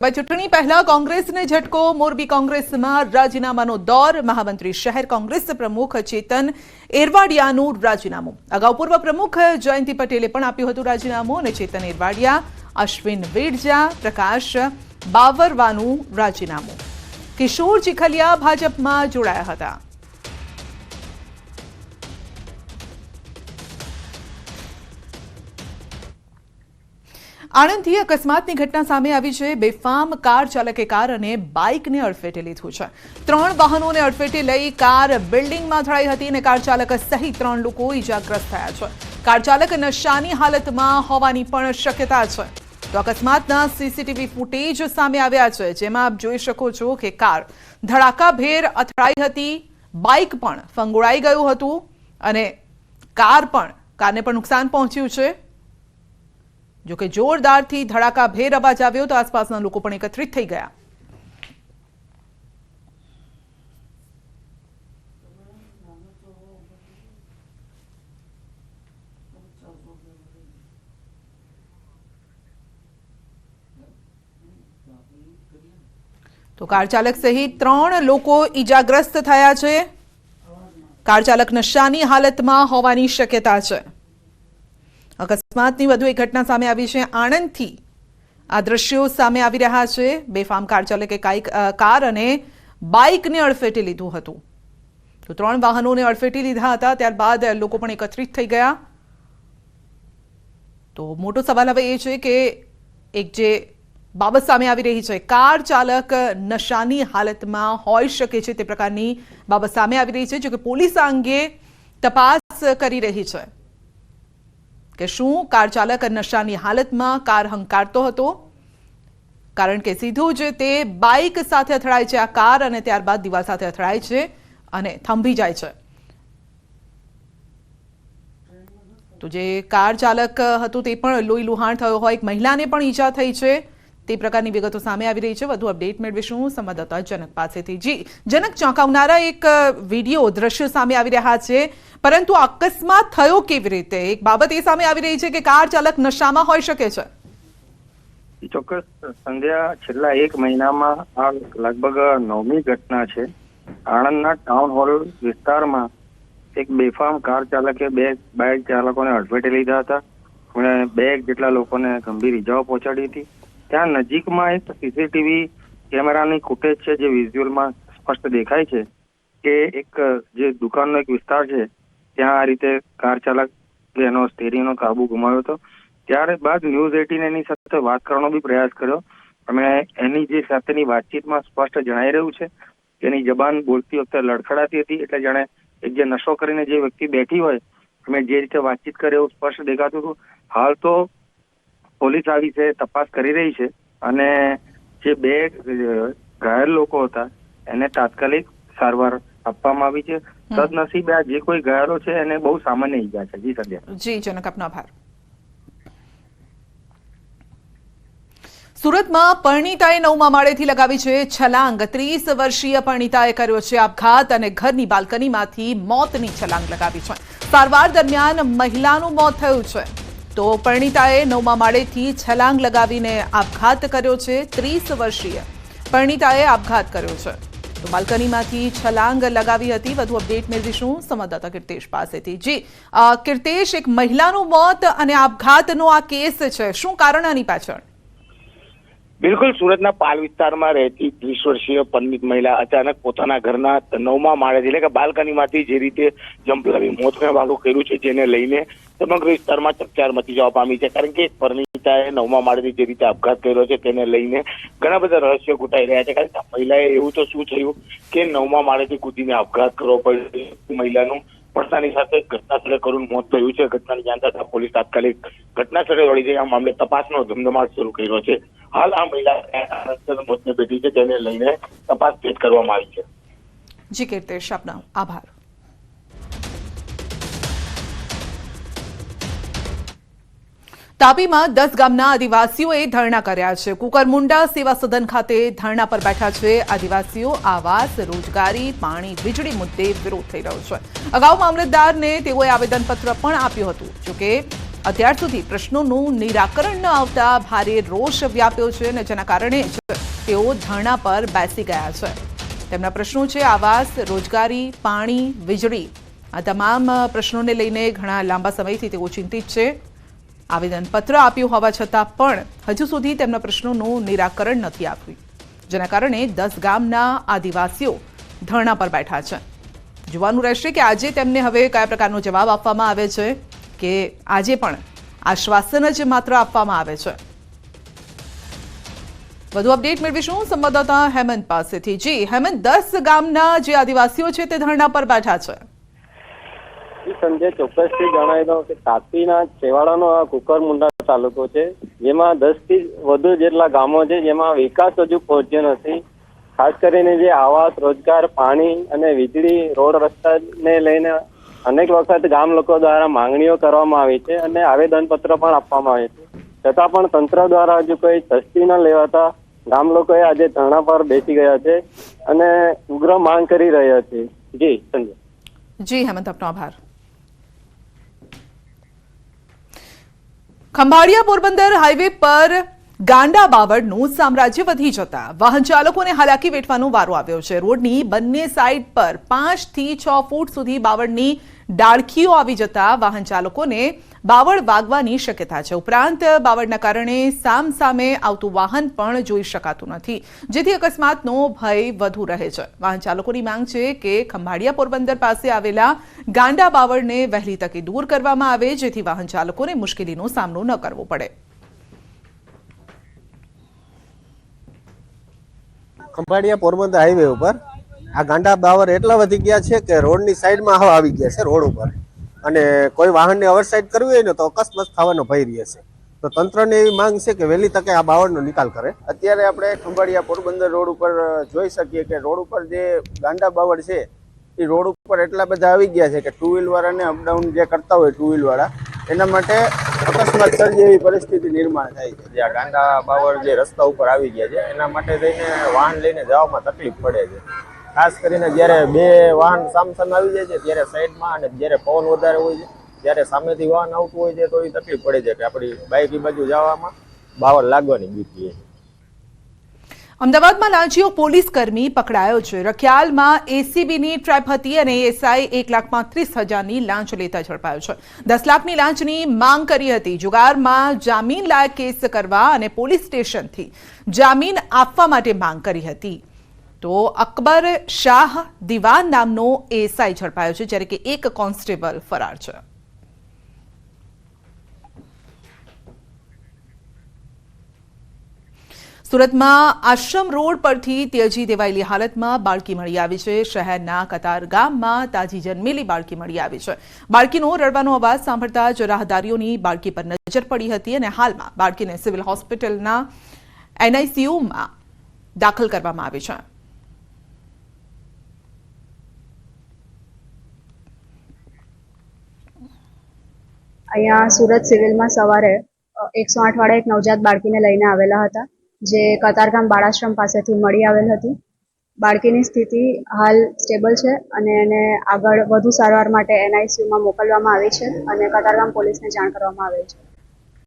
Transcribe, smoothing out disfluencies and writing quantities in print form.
ચૂંટણી પહેલા કોંગ્રેસને ઝટકો। મોરબી કોંગ્રેસમાં રાજીનામાનો દોર। મહામંત્રી શહેર કોંગ્રેસ પ્રમુખ ચેતન એરવાડિયાનું રાજીનામું। અગાઉ પૂર્વ પ્રમુખ જયંતિ પટેલે પણ આપ્યું હતું રાજીનામું અને ચેતન એરવાડિયા, અશ્વિન વેડજા, પ્રકાશ બાવરવાનું રાજીનામું। કિશોર ચીખલિયા ભાજપમાં જોડાયા હતા। આણંદથી અકસ્માતની ઘટના સામે આવી છે। બેફામ કાર ચાલકે કાર અને બાઇકને અડફેટે લીધું છે। 3 વાહનોને અડફેટે લઈ કાર બિલ્ડિંગમાં અથડાઈ હતી અને કાર ચાલક સહિત 3 લોકો ઇજાગ્રસ્ત થયા છે। કાર ચાલક નશાની હાલતમાં હોવાની પણ શક્યતા છે। તો અકસ્માતના સીસીટીવી ફૂટેજ સામે આવ્યા છે, જેમાં આપ જોઈ શકો છો કે કાર ધડાકાભેર અથડાઈ હતી, બાઇક પણ ફંગોળાઈ ગયું હતું અને કારને પણ નુકસાન પહોંચ્યું છે। જો કે જોરદારથી ધડાકાભેર અવાજ આવ્યો તો આસપાસના લોકો પણ એકત્રિત થઈ ગયા। તો કાર ચાલક સહિત 3 લોકો ઈજાગ્રસ્ત થયા છે। કાર ચાલક નશાની હાલતમાં હોવાની શક્યતા છે। અકસ્માતની વધુ એક ઘટના સામે આવી છે। આણંદથી આ દ્રશ્યો સામે આવી રહ્યા છે। બેફામ કાર ચાલકે કાર અને બાઇકને અડફેટે લીધું હતું। તો 3 વાહનોને અડફેટે લીધા હતા, ત્યારબાદ લોકો પણ એકત્રિત થઈ ગયા। તો મોટો સવાલ હવે એ છે કે એક જે બાબત સામે આવી રહી છે, કાર ચાલક નશાની હાલતમાં હોઈ શકે છે તે પ્રકારની બાબત સામે આવી રહી છે। જો કે પોલીસ આ અંગે તપાસ કરી રહી છે કે શું કાર ચાલક નશાની હાલતમાં કાર હંકારતો હતો, કારણ કે સીધું જ તે બાઇક સાથે અથડાય છે આ કાર અને ત્યારબાદ દિવાલ સાથે અથડાય છે અને થંભી જાય છે। તો જે કાર ચાલક હતું તે પણ લોહી લુહાણ થયો હોય, એક મહિલાને પણ ઈજા થઈ છે, તે પ્રકારની વિગતો સામે આવી રહી છે। વધુ અપડેટ મેળવીશું સંવાદદાતા જનક પાસેથી। જી જનક, ચોંકાવનારા એક વિડીયો દ્રશ્ય સામે આવી રહ્યા છે, પરંતુ અકસ્માત થયો કેવી રીતે? એક બાબત એ સામે આવી રહી છે કે કાર ચાલક નશામાં હોઈ શકે છે। ચોક્કસ સંધ્યા, છેલ્લા 1 મહિનામાં આ લગભગ 9મી ઘટના છે। આણંદના ટાઉન હોલ વિસ્તારમાં એક બેફામ કાર ચાલકે 2 બાઇક ચાલકોને અડફેટે લીધા હતા અને 2 જેટલા લોકોને ગંભીર ઇજાઓ પહોંચાડી હતી। ત્યાં નજીકમાં એક સીસીટીવી કેમેરાની ફૂટેજ છે, જે વિઝ્યુઅલમાં સ્પષ્ટ દેખાય છે કે એક જે દુકાનનો એક વિસ્તાર છે ત્યાં આ રીતે કાર ચાલક એનો સ્ટીરિંગનો કાબુ ગુમાવ્યો હતો। ત્યારબાદ ન્યૂઝ 18 એની સાથે વાત કરવાનો બી પ્રયાસ કર્યો અને એની જે સાથેની વાતચીતમાં સ્પષ્ટ જણાઈ રહ્યું છે કે એની જબાન બોલતી વખતે લડખડાતી હતી, એટલે જાણે એક જે નશો કરીને જે વ્યક્તિ બેઠી હોય અમે જે રીતે વાતચીત કરે એવું સ્પષ્ટ દેખાતું હતું। હાલ તો પોલીસ આ વિશે તપાસ કરી રહી છે અને જે 2 ઘાયલ લોકો હતા એને તાત્કાલિક સારવાર આપવામાં આવી છે। સદનસીબે આ જે કોઈ ઘાયલો છે એને બહુ સામાન્ય ઈજા છે। જી સંધ્યા। જી જનક, આપનો આભાર। સુરતમાં પરણિતાએ 9મા માળેથી લગાવી છે છલાંગ। 30 વર્ષીય પરણિતાએ કર્યો છે આપઘાત અને ઘરની બાલ્કનીમાંથી મોતની છલાંગ લગાવી છે। સારવાર દરમિયાન મહિલાનું મોત થયું છે। તો પરણિતાએ 9મા માળેથી છલાંગ લગાવીને આપઘાત કર્યો છે। 30 વર્ષીય પરણિતાએ આપઘાત કર્યો છે, તો બાલ્કનીમાંથી છલાંગ લગાવી હતી। વધુ અપડેટ મેળવીશું સંવાદદાતા કીર્તેશ પાસેથી। જી કીર્તેશ, એક મહિલાનું મોત અને આપઘાતનો આ કેસ છે, શું કારણ આની પાછળ? બિલકુલ, સુરતના પાલ વિસ્તારમાં રહેતી 30 વર્ષીય પરિણીત મહિલા અચાનક પોતાના ઘરના 9મા માળેથી એટલે કે બાલ્કનીમાંથી જે રીતે જમ્પ લાવી મોતને વાલું કર્યું છે, જેને લઈને સમગ્ર વિસ્તારમાં ચકચાર મચી જવા પામી છે। કારણ કે પરિણીતાએ 9મા માળેથી જે રીતે આપઘાત કર્યો છે તેને લઈને ઘણા બધા રહસ્યો ઘૂંટાઈ રહ્યા છે। કારણ કે મહિલાએ એવું તો શું થયું કે 9મા માળેથી કૂદીને આપઘાત કરવો પડ્યો? મહિલાનું પડતાની સાથે ઘટના સ્થળે કરુણ મોત થયું છે। ઘટનાની જાણ થતાં પોલીસ તાત્કાલિક ઘટના સ્થળે દોડી જઈ આ મામલે તપાસનો ધમધમાટ શરૂ કર્યો છે। હાલ આ મહિલા મોતને પેટી છે, તેને લઈને તપાસ તેજ કરવામાં આવી છે। જી કીર્તેશ, આપનો આભાર। તાપીમાં 10 ગામના આદિવાસીઓએ ધરણા કર્યા છે। કુકરમુંડા સેવા સદન ખાતે ધરણા પર બેઠા છે આદિવાસીઓ। આવાસ, રોજગારી, પાણી, વીજળી મુદ્દે વિરોધ થઈ રહ્યો છે। અગાઉ મામલતદારને તેઓએ આવેદનપત્ર પણ આપ્યું હતું। જોકે અત્યાર સુધી પ્રશ્નોનું નિરાકરણ ન આવતા ભારે રોષ વ્યાપ્યો છે અને જેના કારણે જ તેઓ ધરણા પર બેસી ગયા છે. તેમના પ્રશ્નો છે આવાસ, રોજગારી, પાણી, વીજળી. આ તમામ પ્રશ્નોને લઈને ઘણા લાંબા સમયથી તેઓ ચિંતિત છે. આવેદનપત્ર આપ્યું હોવા છતાં પણ હજુ સુધી તેમના પ્રશ્નોનું નિરાકરણ નથી આવ્યું, જેના કારણે 10 ગામના આદિવાસીઓ ધરણા પર બેઠા છે. જોવાનું રહેશે કે આજે તેમને હવે કયા પ્રકારનો જવાબ આપવામાં આવે છે કે આજે પણ આશ્વાસન જ માત્ર આપવામાં આવે છે. વધુ અપડેટ મેળવીશું સંવાદદાતા હેમંત પાસેથી. જી હેમંત, 10 ગામના જે આદિવાસીઓ છે તે ધરણા પર બેઠા છે. સંજય, ચોક્કસથી જણાવી દઉં કે તાપીના છેવાડાનો આ કુકરમુંડા તાલુકો છે, જેમાં 10 થી વધુ જેટલા ગામો છે, જેમાં વિકાસ હજુ પહોંચ્યો નથી. ખાસ કરીને જે આવાસ, રોજગાર, પાણી અને વીજળી, રોડ રસ્તાને લઈને અનેક વખત ગામ લોકો દ્વારા માંગણીઓ કરવામાં આવી છે અને આવેદનપત્ર પણ આપવામાં આવે છે, છતાં પણ તંત્ર દ્વારા હજુ કોઈ તસ્દી ન લેવાતા ગામ લોકોએ આજે ધરણા પર બેસી ગયા છે અને ઉગ્ર માંગ કરી રહ્યા છે. જી સંજય. જી હેમંત, આપનો આભાર. ખંભાળિયા પોરબંદર હાઈવે પર ગાંડા બાવળનું સામ્રાજ્ય વધી જતા વાહન ચાલકોને હાલાકી વેઠવાનો વારો આવ્યો છે. રોડની બંને સાઈડ પર 5 થી 6 ફૂટ સુધી બાવળની ડાળખીઓ આવી જતા વાહન ચાલકોને બાવળ વાગવાની શક્યતા છે. ઉપરાંત બાવળના કારણે સામસામે આવતું વાહન પણ જોઈ શકાતું નથી, જેથી અકસ્માતનો ભય વધુ રહે છે. વાહન ચાલકોની માંગ છે કે ખંભાળિયા પોરબંદર પાસે આવેલા ગાંડા બાવળને વહેલી તકે દૂર કરવામાં આવે, જેથી વાહન ચાલકોને મુશ્કેલીનો સામનો ન કરવો પડે. ખંભાળિયા પોરબંદર હાઈવે ઉપર આ ગાંડા બાવર એટલા વધી ગયા છે કે રોડની સાઈડમાં આવી ગયા છે રોડ ઉપર, અને કોઈ વાહનને ઓવર સાઈડ કરવી હોય ને તો અકસ્માત થવાનો ભય રહે છે. તો તંત્રને એવી માંગ છે કે વહેલી તકે આ બાવળનો નિકાલ કરે. અત્યારે આપણે ખંભાળિયા પોરબંદર રોડ ઉપર જોઈ શકીએ કે રોડ ઉપર જે ગાંડા બાવળ છે એ રોડ ઉપર એટલા બધા આવી ગયા છે કે 2 વ્હીલ વાળાને અપડાઉન જે કરતા હોય 2 વ્હીલ વાળા, એના માટે અકસ્માત સર્જે એવી પરિસ્થિતિ નિર્માણ થાય છે. જે આ ગાંડા બાવળ જે રસ્તા ઉપર આવી ગયા છે એના માટે થઈને વાહન લઈને જવામાં તકલીફ પડે છે. ખાસ કરીને જ્યારે 2 વાહન સામસામે આવી જાય છે ત્યારે સાઈડમાં, અને જ્યારે પવન વધારે હોય છે ત્યારે સામેથી વાહન આવતું હોય છે તો એ તકલીફ પડે છે કે આપણી બાઇક એ બાજુ જવામાં બાવળ લાગવાની બીક છે. અમદાવાદમાં લાંચીઓ પોલીસ કર્મી પકડાયો છે. રખિયાલમાં એસીબીની ટ્રેપ હતી અને એસઆઈ 1,35,000ની લાંચ લેતા ઝડપાયો છે. 10 લાખની લાંચની માંગ કરી હતી. જુગારમાં જામીન લાયક કેસ કરવા અને પોલીસ સ્ટેશનથી જામીન આપવા માટે માંગ કરી હતી. તો અકબર શાહ દિવાન નામનો એસઆઈ ઝડપાયો છે, જ્યારે કે એક કોન્સ્ટેબલ ફરાર છે. સુરતમાં આશ્રમ રોડ પરથી ત્યજી દેવાયેલી હાલતમાં બાળકી મળી આવી છે. શહેરના કતાર ગામમાં તાજી જન્મેલી બાળકી મળી આવી છે. બાળકીનો રડવાનો અવાજ સાંભળતા જ રાહદારીઓની બાળકી પર નજર પડી હતી અને હાલમાં બાળકીને સિવિલ હોસ્પિટલના એનઆઈસીયુમાં દાખલ કરવામાં આવી છે. અહીંયા સુરત સિવિલમાં સવારે 108 વાળા એક નવજાત બાળકીને લઈને આવેલા હતા, જે કતારગામ બાળાશ્રમ પાસેથી મળી આવેલ હતી. બાળકીની સ્થિતિ હાલ સ્ટેબલ છે અને એને આગળ વધુ સારવાર માટે એનઆઈસીયુમાં મોકલવામાં આવી છે અને કતારગામ પોલીસને જાણ કરવામાં આવી છે.